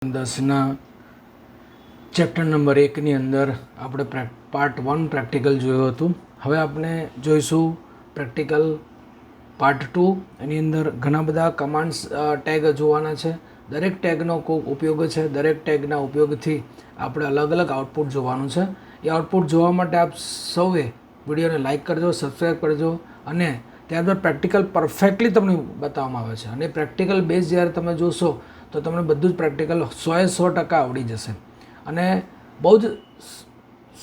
10ના chapter number 1ની અંદર આપણે part 1 practical જોયું હતું. હવે આપણે જોઈશું પ્રેક્ટિકલ પાર્ટ 2. એની અંદર ઘણા બધા કમાન્ડ્સ ટેગ જોવાના છે. દરેક ટેગનો કોઈ ઉપયોગ છે. દરેક ટેગના ઉપયોગથી આપણે અલગ અલગ આઉટપુટ જોવાનું છે. એ આઉટપુટ જોવા માટે આપ સૌએ વિડીયોને લાઇક કરજો, સબસ્ક્રાઈબ કરજો અને ત્યારબાદ પ્રેક્ટિકલ પરફેક્ટલી તમને બતાવવામાં આવે છે. અને પ્રેક્ટિકલ બેઝ જ્યારે તમે જોશો તો તમને બધું જ પ્રેક્ટિકલ 100% આવડી જશે. અને બહુ જ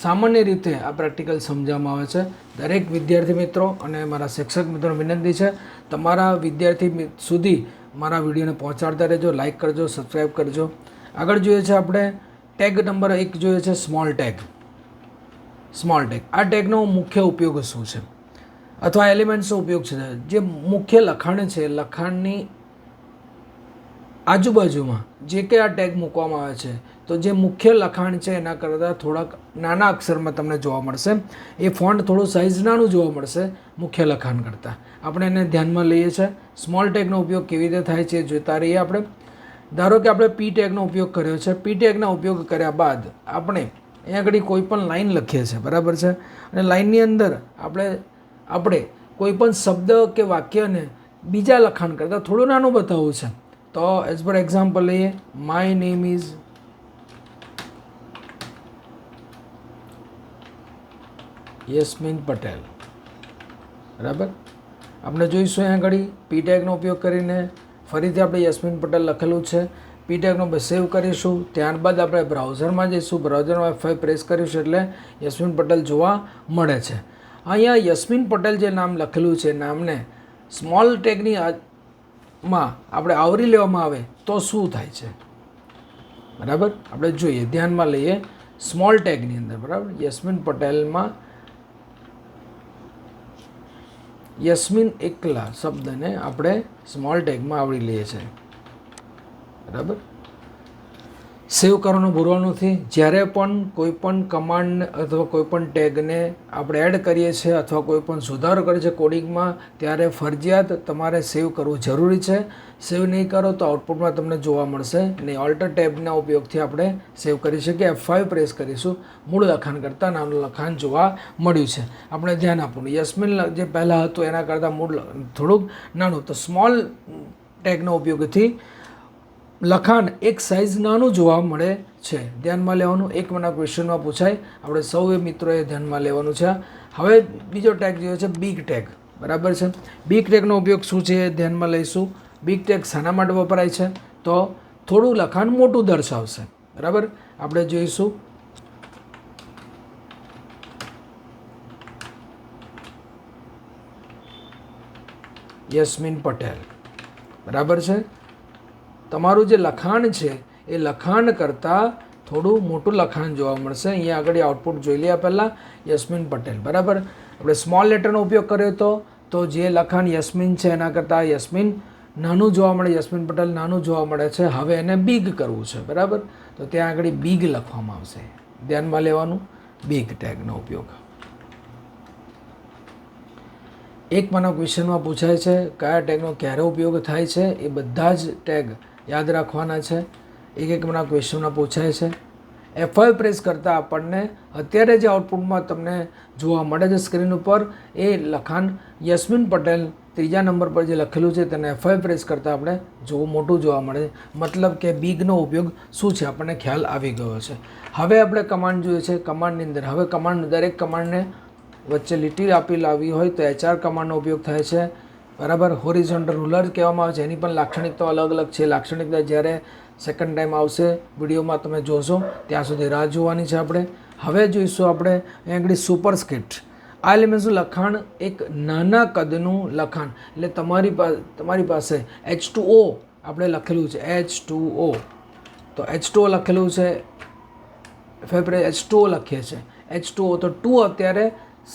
સામાન્ય રીતે આ પ્રેક્ટિકલ સમજવામાં આવે છે. દરેક વિદ્યાર્થી મિત્રો અને મારા શિક્ષક મિત્રોને વિનંતી છે, તમારા વિદ્યાર્થી સુધી મારા વિડીયોને પહોંચાડતા રહેજો, લાઇક કરજો, સબસ્ક્રાઈબ કરજો. આગળ જોઈએ છે આપણે ટેગ નંબર 1 જોઈએ છે સ્મોલ ટેગ. સ્મોલ ટેગ, આ ટેગનો મુખ્ય ઉપયોગ શું છે અથવા એલિમેન્ટ્સનો ઉપયોગ છે. જે મુખ્ય લખાણ છે, લખાણની આજુબાજુમાં જે કે આ ટેગ મૂકવામાં આવે છે, તો જે મુખ્ય લખાણ છે એના કરતાં થોડાક નાના અક્ષરમાં તમને જોવા મળશે. એ ફોન્ટ થોડું સાઇઝ નાનું જોવા મળશે મુખ્ય લખાણ કરતાં. આપણે એને ધ્યાનમાં લઈએ છીએ. સ્મોલ ટેગનો ઉપયોગ કેવી રીતે થાય છે જોતા રહીએ આપણે. ધારો કે આપણે પી ટેગનો ઉપયોગ કર્યો છે. પી ટેગના ઉપયોગ કર્યા બાદ આપણે અહીંયા આગળ કોઈ પણ લાઈન લખીએ છીએ, બરાબર છે. અને લાઈનની અંદર આપણે કોઈ પણ શબ્દ કે વાક્યને બીજા લખાણ કરતાં થોડું નાનું બતાવવું છે. તો એઝ પર એક્ઝામ્પલ લઈએ, માય નેમ ઇઝ યસ્મીન પટેલ, બરાબર. આપણે જોઈશું અહીંયા આગળ પી ટેગનો ઉપયોગ કરીને ફરીથી આપણે યસ્મીન પટેલ લખેલું છે. પી ટેગનો સેવ કરીશું. ત્યારબાદ આપણે બ્રાઉઝરમાં જઈશું. બ્રાઉઝરમાં F5 પ્રેસ કરીશું એટલે યસ્મીન પટેલ જોવા મળે છે. અહીંયા યસ્મીન પટેલ જે નામ લખેલું છે, નામને સ્મોલ ટેગની માં આપણે આવરી લેવામાં આવે તો શું થાય છે, બરાબર. આપણે જોઈએ, ધ્યાનમાં લઈએ. સ્મોલ ટેગની અંદર, બરાબર, યસ્મીન પટેલમાં યસ્મીન એકલા શબ્દને આપણે સ્મોલ ટેગમાં આવરી લઈએ છીએ, બરાબર. સેવ કરવાનું ભૂલવાનું નથી. જ્યારે પણ કોઈ પણ કમાન્ડ અથવા કોઈ પણ ટેગને આપણે એડ કરીએ છીએ અથવા કોઈ પણ સુધારો કરીએ છીએ કોડિંગમાં, ત્યારે ફરજિયાત તમારે સેવ કરવું જરૂરી છે. સેવ નહીં કરો તો આઉટપુટમાં તમને જોવા મળશે નહીં. ઓલ્ટર ટેબના ઉપયોગથી આપણે સેવ કરી શકીએ. F5 પ્રેસ કરીશું. મૂળ લખાણ કરતાં નાનું લખાણ જોવા મળ્યું છે. આપણે ધ્યાન આપવાનું, યસ્મીન જે પહેલાં હતું એના કરતાં મૂળ થોડુંક નાનું. તો સ્મોલ ટેગનો ઉપયોગથી લખાણ એક સાઇઝ નાનું જોવા મળે છે. ધ્યાનમાં લેવાનું. એક મને ક્વેશ્ચનમાં પૂછાય, આપણે સૌએ મિત્રોએ ધ્યાનમાં લેવાનું છે. હવે બીજો ટેગ જોયો છે બિગ ટેગ, બરાબર છે. બિગ ટેગનો ઉપયોગ શું છે એ ધ્યાનમાં લઈશું. બિગ ટેગ શાના માટે વપરાય છે? તો થોડું લખાણ મોટું દર્શાવશે, બરાબર. આપણે જોઈશું યસ્મીન પટેલ, બરાબર છે. તમારું જે લખાણ છે એ લખાણ કરતાં થોડું મોટું લખાણ જોવા મળશે. અહીંયા આગળ આઉટપુટ જોઈ લઈએ પહેલાં. યસ્મીન પટેલ, બરાબર. આપણે સ્મોલ લેટરનો ઉપયોગ કર્યો તો જે લખાણ યસ્મીન છે એના કરતાં યસ્મીન નાનું જોવા મળે, યસ્મીન પટેલ નાનું જોવા મળે છે. હવે એને બિગ કરવું છે, બરાબર. તો ત્યાં આગળ બિગ લખવામાં આવશે. ધ્યાનમાં લેવાનું, બિગ ટેગનો ઉપયોગ. એક મને ક્વેશ્ચનમાં પૂછાય છે કયા ટેગનો ક્યારે ઉપયોગ થાય છે. એ બધા જ ટેગ યાદ રાખવાના છે. એક મને ક્વેશ્ચનમાં પૂછાય છે. F5 પ્રેસ કરતાં આપણને અત્યારે જે આઉટપુટમાં તમને જોવા મળે છે સ્ક્રીન ઉપર, એ લખાણ યસ્મીન પટેલ ત્રીજા નંબર પર જે લખેલું છે તેને F5 પ્રેસ કરતાં આપણે મોટું જોવા મળે છે. મતલબ કે બિગનો ઉપયોગ શું છે આપણને ખ્યાલ આવી ગયો છે. હવે આપણે કમાન્ડ જોઈએ છે. કમાન્ડની અંદર હવે દરેક કમાન્ડને વચ્ચે લીટી આપી લાવી હોય તો HR કમાન્ડનો ઉપયોગ થાય છે, બરાબર. હોરિઝોન્ટલ રૂલર કહેવામાં આવે છે. એની પણ લાક્ષણિકતાઓ અલગ અલગ છે. લાક્ષણિકતા જ્યારે સેકન્ડ ટાઈમ આવશે વિડીયોમાં તમે જોશો, ત્યાં સુધી રાહ જોવાની છે આપણે. હવે જોઈશું આપણે અહીં આગળ સુપરસ્ક્રિપ્ટ. આ એલિમેન્ટ્સનું લખાણ એક નાના કદનું લખાણ, એટલે તમારી પાસે H2O આપણે લખેલું છે, H2O. તો H2O લખેલું છે, H2O લખીએ છીએ. H2O તો 2 અત્યારે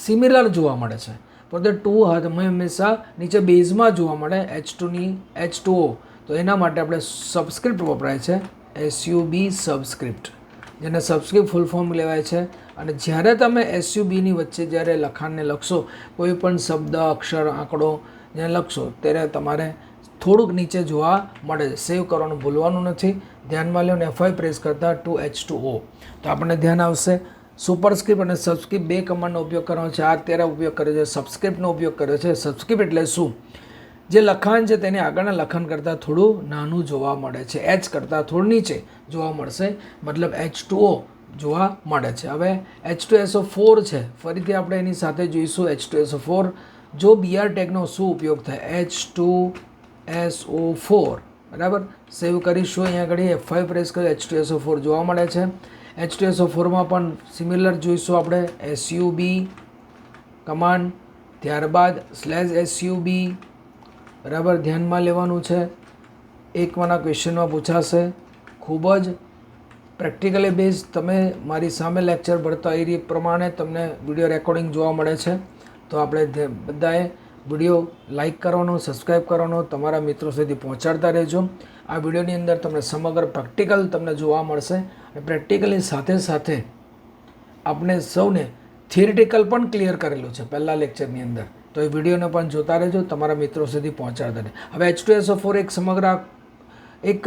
સિમિલર જોવા મળે છે, પણ તે 2 હંમેશા નીચે બેઝમાં જોવા મળે H2O. તો એના માટે આપણે સબસ્ક્રિપ્ટ વપરાય છે, SUB સબસ્ક્રિપ્ટ, જેને સબસ્ક્રિપ્ટ ફૂલ ફોર્મ લેવાય છે. અને જ્યારે તમે SUBની વચ્ચે જ્યારે લખાણને લખશો, કોઈ પણ શબ્દ, અક્ષર, આંકડો જેને લખશો, ત્યારે તમારે થોડુંક નીચે જોવા મળે છે. સેવ કરવાનું ભૂલવાનું નથી. ધ્યાનમાં લો અને F5 પ્રેસ કરતાં 2H2O તો આપણને ધ્યાન આવશે. સુપરસ્ક્રિપ્ટ અને સબસ્ક્રિપ્ટ બે કમાન્ડનો ઉપયોગ કરવાનો છે. આ અત્યારે ઉપયોગ કર્યો છે, સબસ્ક્રિપ્ટનો ઉપયોગ કર્યો છે. સબસ્ક્રિપ્ટ એટલે શું? જે લખાણ છે તેની આગળના લખાણ કરતાં થોડું નાનું જોવા મળે છે. H કરતાં થોડું નીચે જોવા મળશે, મતલબ H2O જોવા મળે છે. હવે H2SO4 છે, ફરીથી આપણે એની સાથે જોઈશું H2SO4. જો BR ટેગનો શું ઉપયોગ થાય? H2SO4 બરાબર. સેવ કરીશું. અહીંયા આગળ F5 પ્રેસ કરી H2SO4 જોવા મળે છે. H2SO4માં પણ સિમિલર જોઈશું આપણે SUB કમાન્ડ, ત્યારબાદ /SUB બરાબર. ધ્યાનમાં લેવાનું છે. એકમાંના ક્વેશ્ચનમાં પૂછાશે. ખૂબ જ પ્રેક્ટિકલી બેઝ તમે મારી સામે લેક્ચર ભરતા એ પ્રમાણે તમને વિડીયો રેકોર્ડિંગ જોવા મળે છે. તો આપણે બધાએ વિડીયો લાઇક કરવાનો, સબસ્ક્રાઈબ કરવાનો, તમારા મિત્રો સુધી પહોંચાડતા રહેજો. આ વિડીયોની અંદર તમને સમગ્ર પ્રેક્ટિકલ તમને જોવા મળશે. અને પ્રેક્ટિકલની સાથે સાથે આપણે સૌને થિયરિટિકલ પણ ક્લિયર કરેલું છે પહેલાં લેક્ચરની અંદર. તો એ વિડીયોને પણ જોતા રહેજો, તમારા મિત્રો સુધી પહોંચાડતા રહે. હવે H2SO4 એક સમગ્ર એક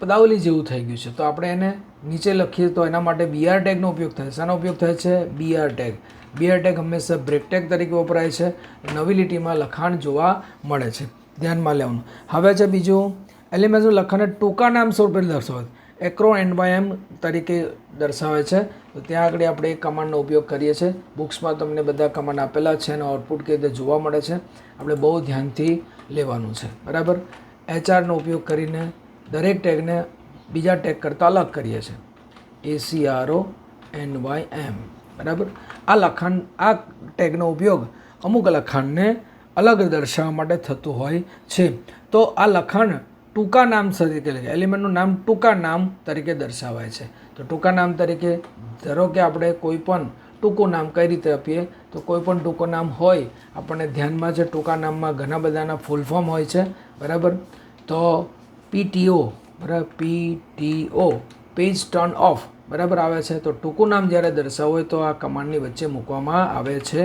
પદાવલી જેવું થઈ ગયું છે. તો આપણે એને નીચે લખીએ તો એના માટે BR ટેગનો ઉપયોગ થાય. શાનો ઉપયોગ થાય છે? BR tag. BR ટેગ હંમેશા બ્રેક ટેગ તરીકે વપરાય છે. નવી લીટીમાં લખાણ જોવા મળે છે. ધ્યાનમાં લેવાનું. હવે છે બીજું, એલિમેન્ટનું લખાણને ટૂંકા નામ સ્વરૂપે દર્શાવે. acronym તરીકે દર્શાવે છે. તો ત્યાં આગળ આપણે એક કમાન્ડનો ઉપયોગ કરીએ છીએ. બુક્સમાં તમને બધા કમાન્ડ આપેલા છે અને આઉટપુટ કેવી રીતે જોવા મળે છે આપણે બહુ ધ્યાનથી લેવાનું છે બરાબર. HRનો ઉપયોગ કરીને દરેક ટેગને બીજા ટેગ કરતાં અલગ કરીએ છીએ. ACRONYM બરાબર. આ લખાણ, આ ટેગનો ઉપયોગ અમુક લખાણને અલગ દર્શાવવા માટે થતું હોય છે. તો આ લખાણ ટૂંકા નામ તરીકે લખે. એલિમેન્ટનું નામ ટૂંકા નામ તરીકે દર્શાવાય છે. તો ટૂંકા નામ તરીકે ધારો કે આપણે કોઈ પણ ટૂંકું નામ કઈ રીતે આપીએ? તો કોઈ પણ ટૂંકું નામ હોય આપણને ધ્યાનમાં છે. ટૂંકા નામમાં ઘણા બધાના ફૂલ ફોર્મ હોય છે બરાબર. તો PTO બરાબર, PTO પેજ ટર્ન ઓફ બરાબર આવે છે. તો ટૂંકું નામ જ્યારે દર્શાવવું હોય તો આ કમાન્ડની વચ્ચે મૂકવામાં આવે છે,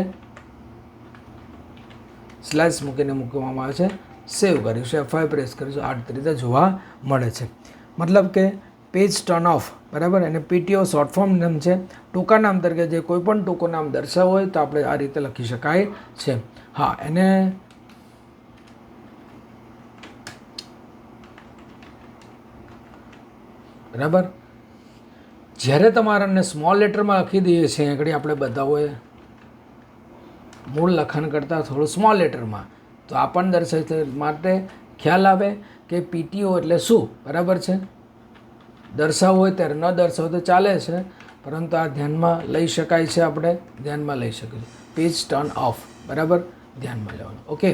સ્લેશ મૂકીને મૂકવામાં આવે છે. સેવ કરીશું, F5 પ્રેસ કરીશું. આ રીતે જોવા મળે છે. મતલબ કે પેજ ટર્ન ઓફ બરાબર. અને PTO શોર્ટ ફોર્મ નામ છે. ટૂંકા નામ તરીકે જે કોઈ પણ ટૂંકું નામ દર્શાવવું હોય તો આપણે આ રીતે લખી શકાય છે. હા, એને બરાબર. જ્યારે તમારાને સ્મોલ લેટરમાં લખી દઈએ છીએ આગળ આપણે બધાઓએ મૂળ લખાણ કરતાં થોડું સ્મોલ લેટરમાં, તો આ પણ દર્શાવે માટે ખ્યાલ આવે કે PTO એટલે શું બરાબર છે. દર્શાવવું હોય ત્યારે ન દર્શાવો તો ચાલે છે, પરંતુ આ ધ્યાનમાં લઈ શકાય છે. આપણે ધ્યાનમાં લઈ શકીએ. પેજ ટર્ન ઓફ બરાબર, ધ્યાનમાં લેવાનું. ઓકે,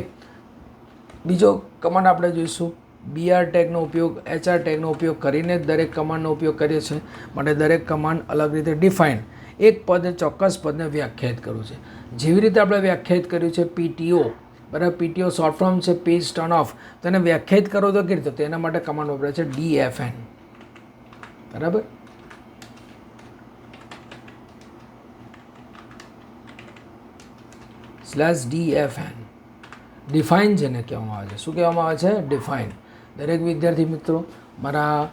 બીજો કમાન્ડ આપણે જોઈશું. BR ટેગનો ઉપયોગ HR ટેગનો ઉપયોગ કરીને દરેક કમાન્ડનો ઉપયોગ કરીએ છીએ. માટે દરેક કમાન્ડ અલગ રીતે ડિફાઇન, એક પદ ચોક્કસ પદને વ્યાખ્યાયિત કરવું છે. જેવી રીતે આપણે વ્યાખ્યાયિત કર્યું છે PTO બરાબર. PTO શોર્ટ ફોર્મ છે પેજ ટર્ન ઓફ. તો એને વ્યાખ્યાયિત કરો તો કેવી રીતે? તો એના માટે કમાન્ડ વપરાય છે DFN બરાબર. /DFN ડિફાઇન જેને કહેવામાં આવે છે. શું કહેવામાં આવે છે? ડિફાઇન. દરેક વિદ્યાર્થી મિત્રો મારા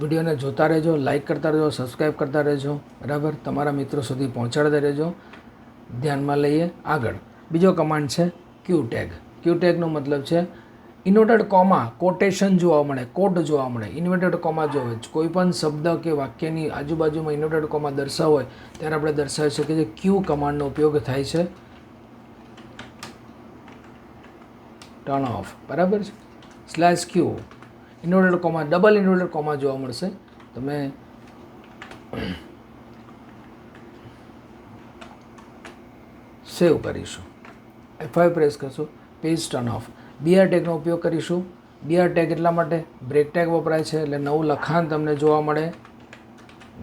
વિડીયોને જોતા રહેજો, લાઇક કરતા રહેજો, સબસ્ક્રાઈબ કરતા રહેજો બરાબર. તમારા મિત્રો સુધી પહોંચાડતા રહેજો. ધ્યાનમાં લઈએ આગળ. બીજો કમાન્ડ છે Q ટેગ. Q ટેગનો મતલબ છે ઇન્વર્ટેડ કોમા, કોટેશન જોવા મળે, કોટ જોવા મળે, ઇન્વર્ટેડ કોમા જોવે. કોઈ પણ શબ્દ કે વાક્યની આજુબાજુમાં ઇન્વર્ટેડ કોમા દર્શાવ હોય ત્યારે આપણે દર્શાવી શકીએ છીએ. Q કમાન્ડનો ઉપયોગ થાય છે. ટર્ન ઓફ બરાબર છે. /Q inverted comma, double inverted comma જોવા મળશે. તમે સેવ કરીશું, F5 પ્રેસ કરશું, પેજ ટર્ન ઓફ. BR ટેગનો ઉપયોગ કરીશું. BR ટેગ એટલા માટે બ્રેક ટેગ વપરાય છે એટલે નવું લખાણ તમને જોવા મળે.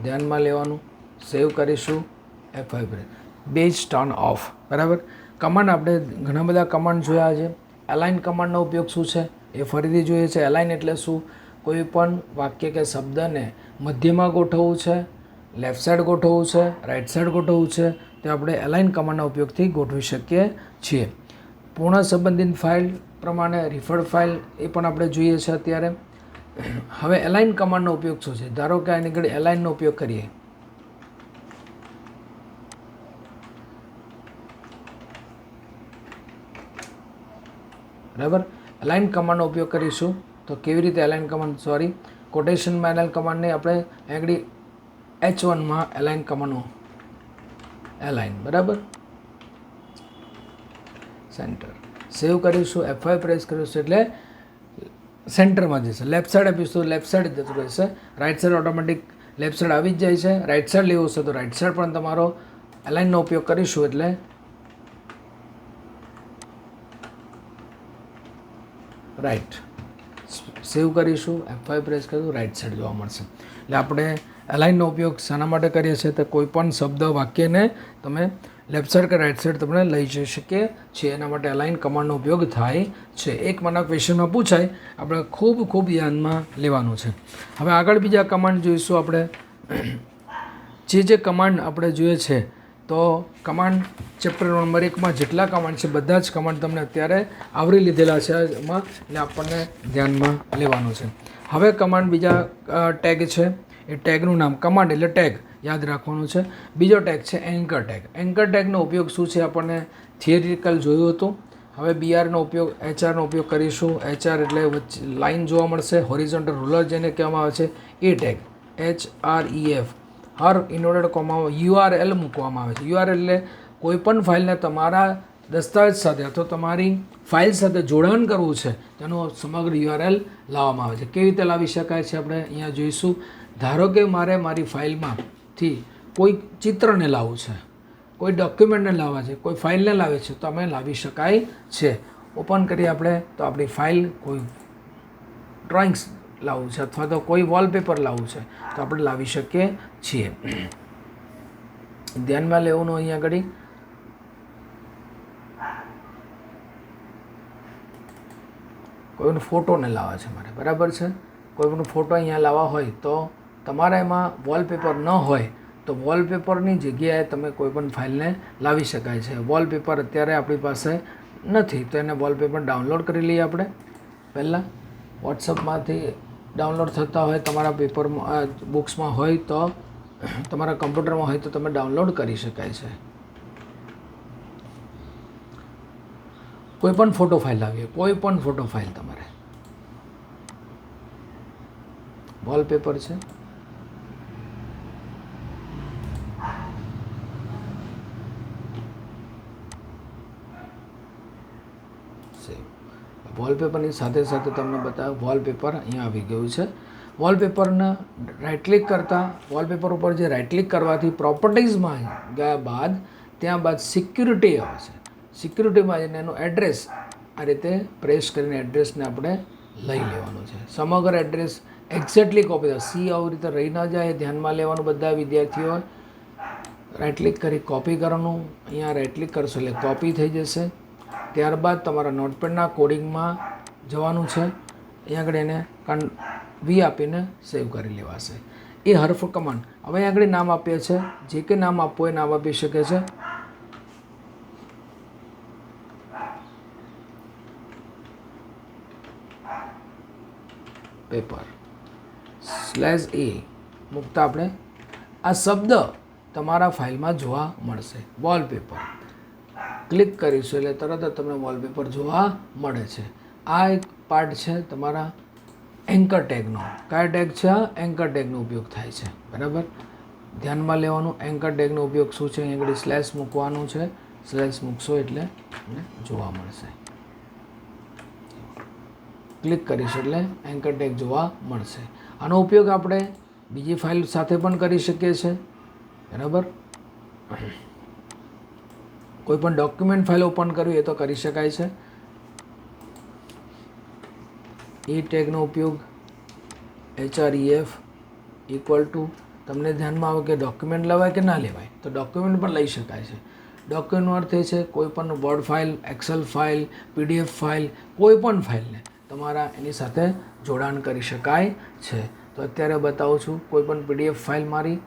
ધ્યાનમાં લેવાનું. સેવ કરીશું, F5 press. Page turn off બરાબર. કમાન્ડ આપણે ઘણા બધા કમાન્ડ જોયા છે. અલાઇન કમાન્ડનો ઉપયોગ શું છે એ ફરીથી જોઈએ છે. અલાઇન એટલે શું? કોઈ પણ વાક્ય કે શબ્દને મધ્યમાં ગોઠવવું છે, લેફ્ટ સાઈડ ગોઠવવું છે, રાઈટ સાઈડ ગોઠવવું છે, તો આપણે અલાઇન કમાન્ડના ઉપયોગથી ગોઠવી શકીએ છીએ. પૂર્ણ સંબંધિત ફાઇલ પ્રમાણે રિફર્ડ ફાઇલ એ પણ આપણે જોઈએ છે અત્યારે. હવે એલાઇન કમાન્ડનો ઉપયોગ શું છે? ધારો કે આની ઘડી એલાઇનનો ઉપયોગ કરીએ. બરાબર, એલાઇન કમાન્ડનો ઉપયોગ કરીશું. તો કેવી રીતે એલાઇન કમાન્ડ, સોરી, કોટેશનમાં એલાઇન કમાન્ડને આપણે આગળ H1માં એલાઇન કમાન્ડનો એલાઇન, બરાબર, સેન્ટર સેવ કરીશું. F5 પ્રેસ કરીશું એટલે સેન્ટરમાં જશે. લેફ્ટ સાઈડ આપીશું, લેફ્ટ સાઈડ જતું રહેશે. Right side automatic left side આવી જ જાય છે. રાઈટ સાઈડ લેવું છે તો રાઈટ સાઈડ પણ તમારો એલાઇનનો ઉપયોગ કરીશું એટલે રાઈટ સેવ કરીશું. F5 પ્રેસ કરીશું, રાઈટ સાઈડ જોવા મળશે. એટલે આપણે એલાઇનનો ઉપયોગ શાના માટે કરીએ છીએ? તો કોઈ પણ શબ્દ વાક્યને તમે લેફ્ટ સાઈડ કે રાઈટ સાઈડ તમને લઈ જઈ શકીએ છીએ. એના માટે એલાઇન કમાન્ડનો ઉપયોગ થાય છે. એક મને ક્વેશ્ચનમાં પૂછાય, આપણે ખૂબ ધ્યાનમાં લેવાનું છે. હવે આગળ બીજા કમાન્ડ જોઈશું આપણે. જે કમાન્ડ આપણે જોઈએ છે તો કમાન્ડ ચેપ્ટર નંબર 1માં જેટલા કમાન્ડ છે બધા જ કમાન્ડ તમને અત્યારે આવરી લીધેલા છે એમાં, એટલે આપણને ધ્યાનમાં લેવાનું છે. હવે કમાન્ડ બીજા ટેગ છે. એ ટેગનું નામ, કમાન્ડ એટલે ટેગ યાદ રાખવાનું છે. બીજો ટેગ છે એન્કર ટેગ. એન્કર ટેગનો ઉપયોગ શું છે આપણને થિયરિટિકલ જોયું હતું. હવે BRનો ઉપયોગ, HR નો ઉપયોગ કરીશું. HR એટલે લાઇન જોવા મળશે, હોરિઝોન્ટલ રૂલર જેને કહેવામાં આવે છે એ ટેગ, HREF, હર ઇનવર્ટેડ કોમા URL મૂકવામાં આવે છે. URL એટલે કોઈપણ ફાઇલને તમારા દસ્તાવેજ સાથે અથવા તમારી ફાઇલ સાથે જોડાણ કરવું છે તેનું સમગ્ર URL લાવવામાં આવે છે. કેવી રીતે લાવી શકાય છે આપણે અહીંયા જોઈશું. ધારો કે મારે મારી ફાઇલમાંથી કોઈ ચિત્રને લાવવું છે, કોઈ ડોક્યુમેન્ટને લાવવા છે, કોઈ ફાઇલને લાવે છે તો અમે લાવી શકાય છે. ઓપન કરીએ આપણે તો આપણી ફાઇલ, કોઈ ડ્રોઈંગ્સ લાવવું છે અથવા તો કોઈ વોલપેપર લાવવું છે તો આપણે લાવી શકીએ છીએ. ધ્યાનમાં લેવાનું અહીંયા આગળ કોઈનો ફોટોને લાવવા છે મારે, બરાબર છે. કોઈનો ફોટો અહીંયા લાવવા હોય તો તમારા એમાં વોલપેપર ન હોય તો વોલપેપરની જગ્યાએ તમે કોઈપણ ફાઇલને લાવી શકાય છે. વોલપેપર અત્યારે આપણી પાસે નથી તો એને વોલપેપર ડાઉનલોડ કરી લઈએ આપણે. પહેલાં વોટ્સઅપમાંથી ડાઉનલોડ થતા હોય, તમારા પેપરમાં બુક્સમાં હોય તો, તમારા કમ્પ્યુટરમાં હોય તો તમે ડાઉનલોડ કરી શકાય છે. કોઈ પણ ફોટો ફાઇલ લાવીએ, કોઈ પણ ફોટો ફાઇલ તમારે વોલપેપર છે. વોલપેપરની સાથે સાથે તમને બતાવ્યું વોલપેપર અહીંયા આવી ગયું છે. વોલપેપરને રાઇટ ક્લિક કરતાં, વોલપેપર ઉપર જે રાઇટ ક્લિક કરવાથી પ્રોપર્ટીઝમાં ગયા બાદ ત્યાં બાદ સિક્યુરિટી આવે છે. સિક્યુરિટીમાં જઈને એનું એડ્રેસ આ રીતે પ્રેસ કરીને એડ્રેસને આપણે લઈ લેવાનું છે. સમગ્ર એડ્રેસ એક્ઝેક્ટલી કોપી થાય. સી આવી રીતે રહી ન જાય એ ધ્યાનમાં લેવાનું. બધા વિદ્યાર્થીઓ રાઇટ ક્લિક કરી કોપી કરવાનું. અહીંયા રાઇટ ક્લિક કરશો એટલે કોપી થઈ જશે. ત્યારબાદ તમારા નોટપેડના કોડિંગમાં જવાનું છે. અહીંયા આગળ એને V આપીને સેવ કરી લેવાશે. એ હર્ફ કમાન્ડ. હવે અહીંયા આગળ નામ આપીએ છીએ, જે કે નામ આપવું એ નામ આપી શકે છે. પેપર /A મૂકતા આપણે આ શબ્દ તમારા ફાઇલમાં જોવા મળશે. વોલપેપર ક્લિક કરીશું એટલે તરત જ તમને વોલપેપર જોવા મળે છે. આ એક પાર્ટ છે તમારા એન્કર ટેગનો. કયા ટેગ છે? એન્કર ટેગનો ઉપયોગ થાય છે, બરાબર. ધ્યાનમાં લેવાનું. એન્કર ટેગનો ઉપયોગ શું છે? અહીં આગળ સ્લેશ મૂકવાનું છે. સ્લેશ મૂકશો એટલે જોવા મળશે. ક્લિક કરીશું એટલે એન્કર ટેગ જોવા મળશે. આનો ઉપયોગ આપણે બીજી ફાઇલ સાથે પણ કરી શકીએ છીએ, બરાબર. કોઈ પણ ડોક્યુમેન્ટ ફાઇલ ઓપન કરવી એ તો કરી શકાય છે. એ ટેગનો ઉપયોગ HREF ઇક્વલ ટુ, તમને ધ્યાનમાં આવે કે ડોક્યુમેન્ટ લેવાય કે ના લેવાય, તો ડોક્યુમેન્ટ પણ લઈ શકાય છે. ડોક્યુમેન્ટનો અર્થ એ છે કોઈ પણ word file, excel file, PDF file, કોઈ પણ ફાઇલને તમારા એની સાથે જોડાણ કરી શકાય છે. તો અત્યારે બતાવું છું કોઈ પણ PDF ફાઇલ મારી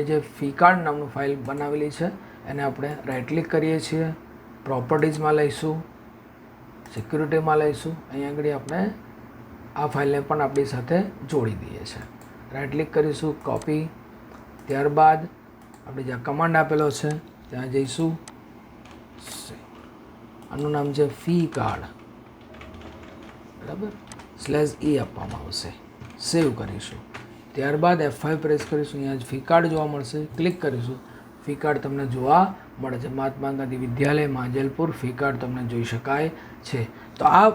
જે ફીકાર્ડ નામનું ફાઇલ બનાવેલી છે એને આપણે રાઇટ ક્લિક કરીએ છીએ, પ્રોપર્ટીઝમાં લઈશું. સિક્યુરિટીમાં લઈશું. અહીંયા આગળ આપણે આ ફાઇલને પણ આપણી સાથે જોડી દઈએ છીએ. રાઇટ ક્લિક કરીશું, કોપી. ત્યારબાદ આપણે જ્યાં કમાન્ડ આપેલો છે ત્યાં જઈશું. આનું નામ છે ફી કાર્ડ, બરાબર, /e આપવામાં આવશે. સેવ કરીશું. ત્યારબાદ F5 પ્રેસ કરીશું. અહીંયા જ ફી કાર્ડ જોવા મળશે. ક્લિક કરીશું. ફી કાર્ડ તમને જોવા મળે છે. મહાત્મા ગાંધી વિદ્યાલય માંજલપુર ફી કાર્ડ તમને જોઈ શકાય છે. તો આ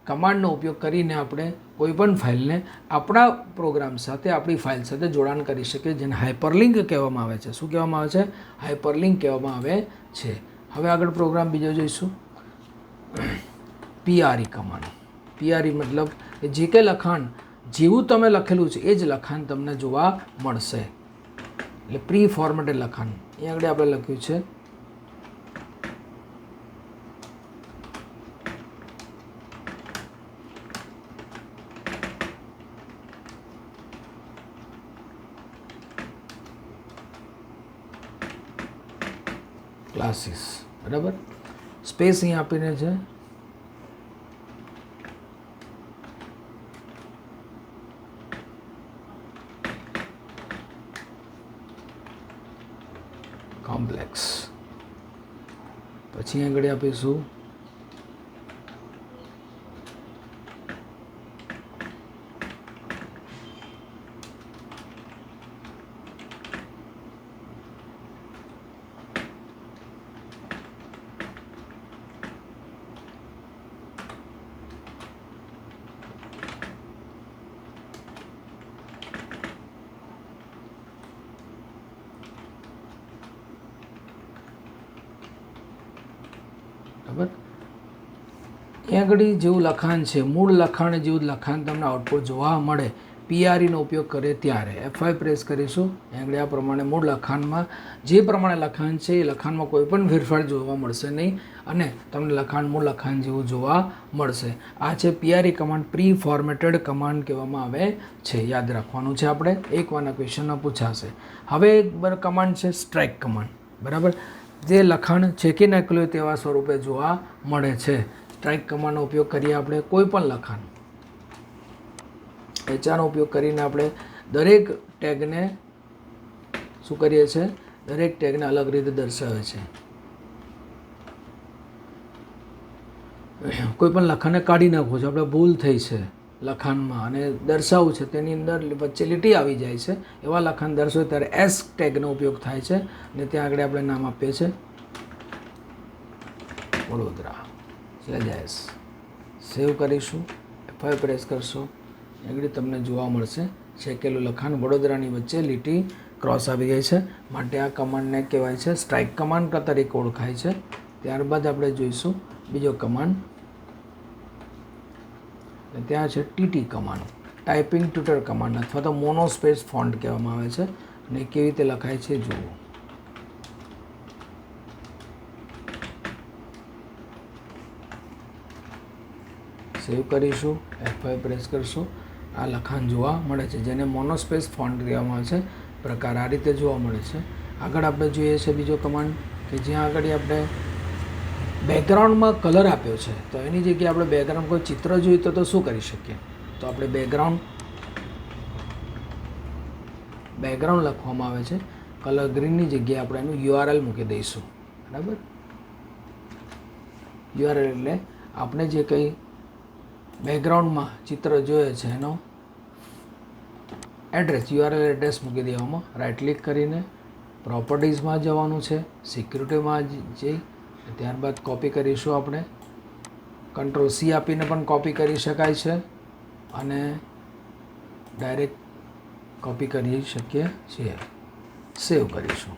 કમાન્ડનો ઉપયોગ કરીને આપણે કોઈપણ ફાઇલને આપણા પ્રોગ્રામ સાથે, આપણી ફાઇલ સાથે જોડાણ કરી શકીએ, જેને હાઇપરલિંક કહેવામાં આવે છે. શું કહેવામાં આવે છે? હાઇપરલિંક કહેવામાં આવે છે. હવે આગળ પ્રોગ્રામ બીજો જોઈશું. PRE command. PRE મતલબ કે જે કંઈ લખાણ જેવું તમે લખેલું છે એ જ લખાણ તમને જોવા મળશે. એટલે પ્રી ફોર્મેટેડ લખાણ. અહીંયા આગળ આપણે લખ્યું છે ક્લાસીસ, બરાબર. સ્પેસ અહીં આપીને છે. કોમ્પ્લેક્સ. પછી આગળ આપીશું બરાબર. એ આગળ જેવું લખાણ છે, મૂળ લખાણ જેવું લખાણ તમને આઉટપુટ જોવા મળે PREનો ઉપયોગ કરે ત્યારે. F5 પ્રેસ કરીશું. આગળ આ પ્રમાણે મૂળ લખાણમાં જે પ્રમાણે લખાણ છે એ લખાણમાં કોઈ પણ ફેરફાર જોવા મળશે નહીં અને તમને લખાણ મૂળ લખાણ જેવું જોવા મળશે. આ છે PRE command. Pre formatted command કહેવામાં આવે છે. યાદ રાખવાનું છે આપણે, એકવારના ક્વેશ્ચનમાં પૂછાશે. હવે એક કમાન્ડ છે સ્ટ્રાઇક કમાન્ડ, બરાબર. જે લખાણ છેકી નાખેલું તેવા સ્વરૂપે જોવા મળે છે. સ્ટ્રાઇક કમાન્ડનો ઉપયોગ કરીએ આપણે કોઈ પણ લખાણ એચાનો ઉપયોગ કરીને આપણે દરેક ટેગને શું કરીએ છીએ? દરેક ટેગને અલગ રીતે દર્શાવે છે. કોઈ પણ લખાણને કાઢી નાખવું છે, આપણે ભૂલ થઈ છે લખાણમાં અને દર્શાવવું છે, તેની અંદર વચ્ચે લીટી આવી જાય છે, એવા લખાણ દર્શાવે ત્યારે S ટેગનો ઉપયોગ થાય છે અને ત્યાં આગળ આપણે નામ આપીએ છીએ વડોદરા. /S. સેવ કરીશું. F5 પ્રેસ કરશો. આગળ તમને જોવા મળશે છેકેલું લખાણ વડોદરાની વચ્ચે લીટી ક્રોસ આવી ગઈ છે, માટે આ કમાન્ડને કહેવાય છે સ્ટ્રાઇક કમાન્ડ તરીકે ઓળખાય છે. ત્યારબાદ આપણે જોઈશું બીજો કમાન્ડ, ત્યાં છે TT command, typing tutor command અથવા તો મોનોસ્પેસ ફોન્ટ કહેવામાં આવે છે. અને કેવી રીતે લખાય છે જુઓ. સેવ કરીશું. F5 પ્રેસ કરશું. આ લખાણ જોવા મળે છે જેને મોનોસ્પેસ ફોન્ટ કહેવામાં આવે છે. પ્રકાર આ રીતે જોવા મળે છે. આગળ આપણે જોઈએ છે બીજો કમાન્ડ કે જ્યાં આગળ આપણે બેકગ્રાઉન્ડમાં કલર આપ્યો છે, તો એની જગ્યાએ આપણે બેકગ્રાઉન્ડ કોઈ ચિત્ર જોઈએ તો શું કરી શકીએ? તો આપણે બેકગ્રાઉન્ડ લખવામાં આવે છે, કલર ગ્રીનની જગ્યાએ આપણે એનું URL મૂકી દઈશું, બરાબર. URL એટલે આપણે જે કંઈ બેકગ્રાઉન્ડમાં ચિત્ર જોઈએ છે એનો એડ્રેસ, URL એડ્રેસ મૂકી દેવામાં. રાઇટ ક્લિક કરીને પ્રોપર્ટીઝમાં જવાનું છે, સિક્યુરિટીમાં જઈ ત્યારબાદ કોપી કરીશું. આપણે Ctrl+C આપીને પણ કોપી કરી શકાય છે અને ડાયરેક્ટ કોપી કરી શકીએ છીએ. સેવ કરીશું.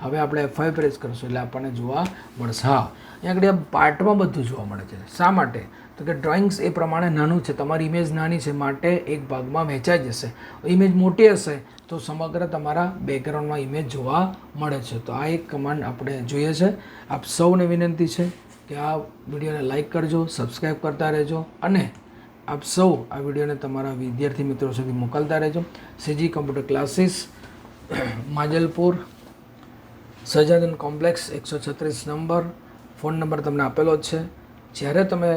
હવે આપણે F5 પ્રેસ કરીશું એટલે આપણને જોવા મળશે. હા, અહીંયા આગળ પાર્ટમાં બધું જોવા મળે છે. શા માટે? તો કે ડ્રોઈંગ્સ એ પ્રમાણે નાનું છે, તમારી ઇમેજ નાની છે, માટે એક ભાગમાં વહેંચાઈ જશે. ઇમેજ મોટી હશે તો સમગ્ર તમારા બેકગ્રાઉન્ડમાં ઇમેજ જોવા મળે છે. તો આ એક કમાન્ડ આપણે જોઈએ છે. આપ સૌને વિનંતી છે કે આ વિડીયોને લાઇક કરજો, સબસ્ક્રાઈબ કરતા રહેજો અને આપ સૌ આ વિડીયોને તમારા વિદ્યાર્થી મિત્રો સુધી મોકલતા રહેજો. CG computer classes, Manjalpur, Sahajanand complex, 136 number. Phone number તમને આપેલો જ છે. જ્યારે તમે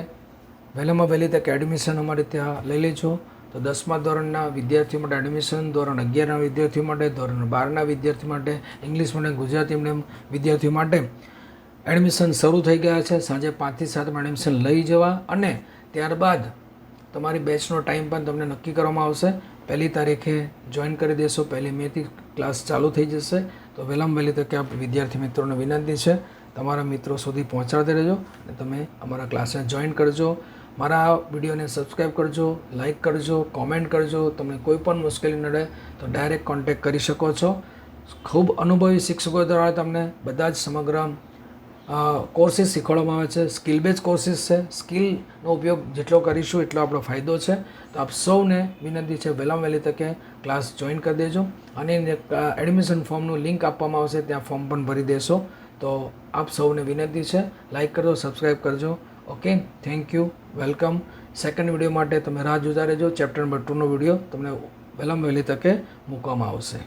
વહેલામાં વહેલી તકે એડમિશન અમારે ત્યાં લઈ લેજો. તો 10મા ધોરણના વિદ્યાર્થીઓ માટે એડમિશન, ધોરણ 11ના વિદ્યાર્થીઓ માટે, ધોરણ 12ના વિદ્યાર્થીઓ માટે, ઇંગ્લિશ મીડિયમ, ગુજરાતી મીડિયમ વિદ્યાર્થીઓ માટે એડમિશન શરૂ થઈ ગયા છે. સાંજે 5 થી 7માં એડમિશન લઈ જવા અને ત્યારબાદ તમારી બેચનો ટાઈમ પણ તમને નક્કી કરવામાં આવશે. 1લી તારીખે જોઈન કરી દેશો, 1લી મેથી ક્લાસ ચાલુ થઈ જશે. તો વહેલામાં વહેલી તકે આપ વિદ્યાર્થી મિત્રોને વિનંતી છે તમારા મિત્રો સુધી પહોંચાડતી રહેજો અને તમે અમારા ક્લાસને જોઈન કરજો. મારા વિડીયોને સબસ્ક્રાઈબ કરજો, લાઇક કરજો, કોમેન્ટ કરજો. તમને કોઈ પણ મુશ્કેલી નડે તો ડાયરેક્ટ કોન્ટેક્ટ કરી શકો છો. ખૂબ અનુભવી શિક્ષકો દ્વારા તમને બધા જ સમગ્ર કોર્સીસ શીખવાડવામાં આવે છે. સ્કિલ બેઝ કોર્સીસ છે. સ્કિલનો ઉપયોગ જેટલો કરીશું એટલો આપણો ફાયદો છે. તો આપ સૌને વિનંતી છે વહેલામાં વહેલી તકે ક્લાસ જોઈન કરી દેજો અને એડમિશન ફોર્મનું લિંક આપવામાં આવશે, ત્યાં ફોર્મ પણ ભરી દેશો. તો આપ સૌને વિનંતી છે લાઇક કરજો, સબસ્ક્રાઈબ કરજો. Okay, thank you, welcome. Second video માટે તમે રાહ જોતા રહેજો. ચેપ્ટર નંબર 2નો વિડીયો તમને વહેલામાં વહેલી તકે મૂકવામાં આવશે.